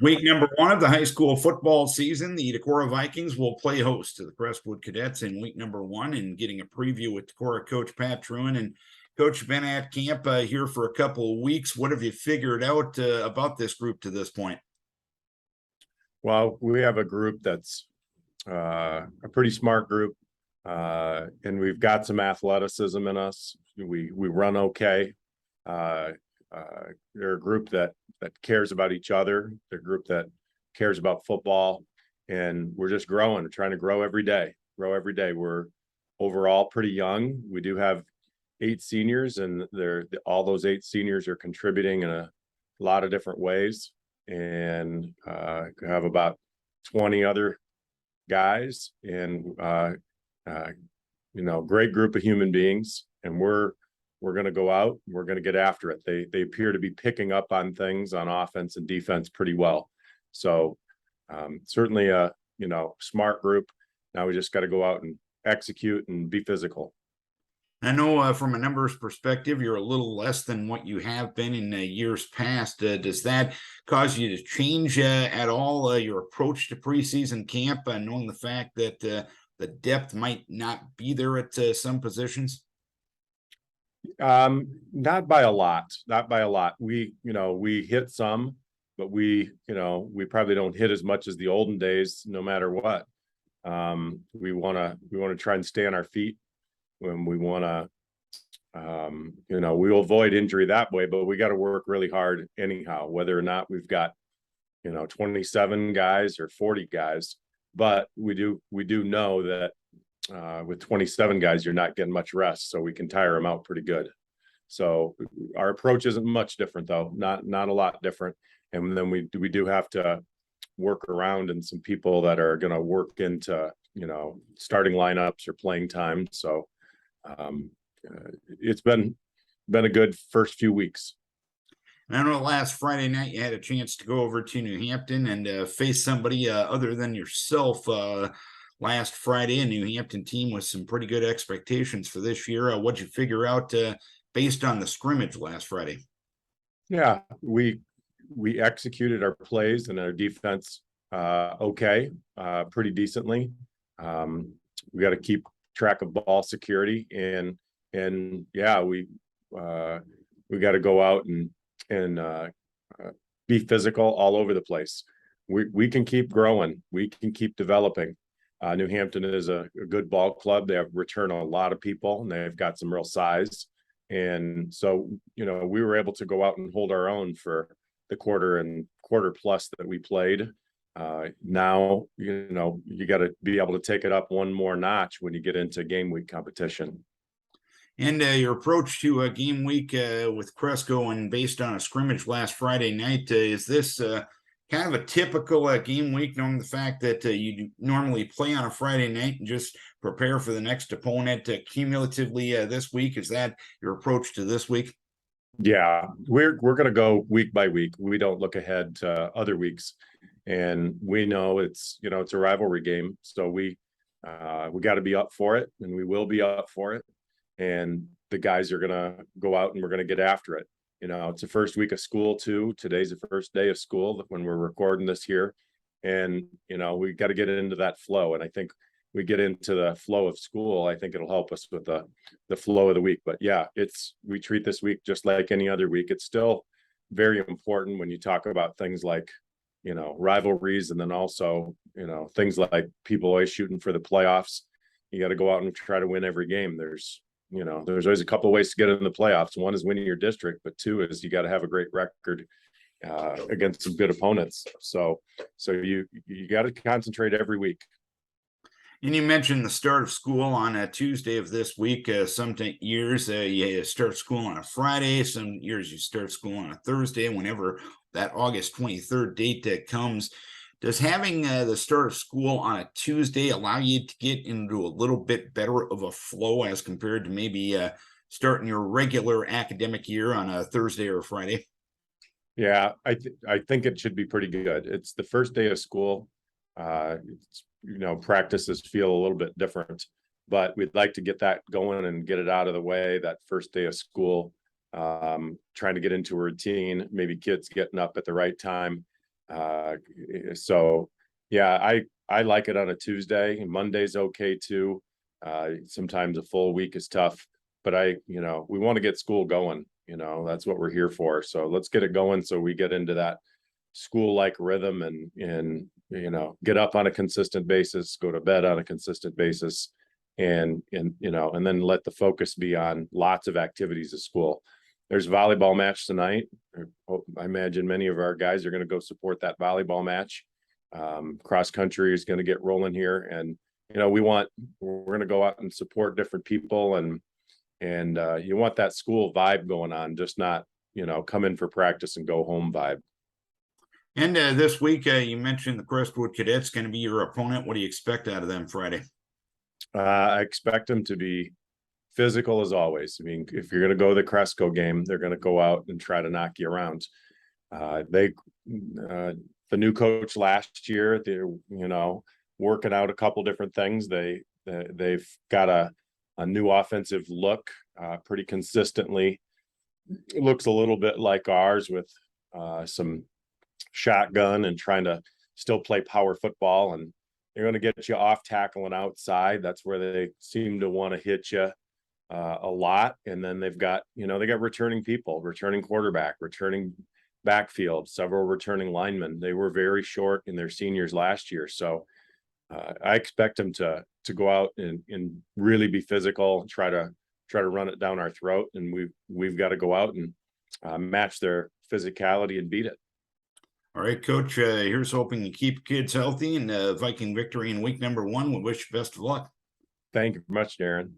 Week number one of the high school football season, the Decorah Vikings will play host to the Crestwood Cadets in week number one, and getting a preview with Decorah coach Pat Trewin and coach been at camp here for a couple of weeks. What have you figured out about this group to this point? Well, we have a group that's a pretty smart group, and we've got some athleticism in us. We run okay. They're a group that cares about each other. They're a group that cares about football, and we're just growing. We're trying to grow every day. We're overall pretty young. We do have 8 seniors, and all those 8 seniors are contributing in a lot of different ways. And have about 20 other guys, and great group of human beings. And we're going to go out and we're going to get after it. They appear to be picking up on things on offense and defense pretty well. So certainly a smart group. Now we just got to go out and execute and be physical. I know from a numbers perspective, you're a little less than what you have been in years past. Does that cause you to change at all your approach to preseason camp, knowing the fact that the depth might not be there at some positions? Not by a lot. We hit some, but we probably don't hit as much as the olden days, no matter what. We want to try and stay on our feet when we want to, we'll avoid injury that way, but we got to work really hard anyhow, whether or not we've got, 27 guys or 40 guys. But we do know that with 27 guys, you're not getting much rest, so we can tire them out pretty good. So our approach isn't much different, though, not a lot different. And then we do have to work around and some people that are going to work into, starting lineups or playing time. So it's been a good first few weeks. I know last Friday night you had a chance to go over to New Hampton and face somebody other than yourself. Last Friday, a New Hampton team with some pretty good expectations for this year. What'd you figure out based on the scrimmage last Friday? Yeah, we executed our plays and our defense pretty decently. We got to keep track of ball security, and yeah, we got to go out and be physical all over the place. We can keep growing. We can keep developing. New Hampton is a good ball club. They have returned a lot of people, and they've got some real size. And so, we were able to go out and hold our own for the quarter plus that we played. Now, you got to be able to take it up one more notch when you get into game week competition. And your approach to a game week with Cresco and based on a scrimmage last Friday night, is this kind of a typical game week, knowing the fact that you normally play on a Friday night and just prepare for the next opponent cumulatively this week? Is that your approach to this week? Yeah, we're going to go week by week. We don't look ahead to other weeks, and we know it's a rivalry game, so we got to be up for it, and we will be up for it. And the guys are going to go out and we're going to get after it. It's the first week of school too. Today's the first day of school when we're recording this here. And, we got to get into that flow. And I think we get into the flow of school, I think it'll help us with the flow of the week. But yeah, we treat this week just like any other week. It's still very important when you talk about things like, rivalries, and then also, things like people always shooting for the playoffs. You got to go out and try to win every game. There's always a couple of ways to get in the playoffs. One is winning your district, but 2 is you got to have a great record against some good opponents. So you got to concentrate every week. And you mentioned the start of school on a Tuesday of this week. Some years you start school on a Friday. Some years you start school on a Thursday. Whenever that August 23rd date comes, does having the start of school on a Tuesday allow you to get into a little bit better of a flow as compared to maybe starting your regular academic year on a Thursday or a Friday? Yeah, I think it should be pretty good. It's the first day of school. Practices feel a little bit different, but we'd like to get that going and get it out of the way that first day of school. Trying to get into a routine, maybe kids getting up at the right time. So yeah, I like it on a Tuesday, and Monday's okay too. Sometimes a full week is tough, but we want to get school going. That's what we're here for. So let's get it going so we get into that school-like rhythm and get up on a consistent basis, go to bed on a consistent basis, and then let the focus be on lots of activities at school. There's a volleyball match tonight. I imagine many of our guys are going to go support that volleyball match. Cross country is going to get rolling here, and we're going to go out and support different people, and you want that school vibe going on, just not come in for practice and go home vibe. And this week, you mentioned the Crestwood Cadets going to be your opponent. What do you expect out of them Friday? I expect them to be physical as always. I mean, if you're going to go to the Cresco game, they're going to go out and try to knock you around. The new coach last year, they're working out a couple different things. They've got a new offensive look pretty consistently. It looks a little bit like ours with some shotgun and trying to still play power football, and they're going to get you off tackle and outside. That's where they seem to want to hit you a lot. And then they've got returning people, returning quarterback, returning backfield, several returning linemen. They were very short in their seniors last year. So I expect them to go out and really be physical, try to run it down our throat. And we've got to go out and match their physicality and beat it. All right, Coach, here's hoping you keep kids healthy and Viking victory in week number 1. We wish you best of luck. Thank you very much, Darren.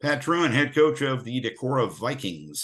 Pat Trewin, head coach of the Decorah Vikings.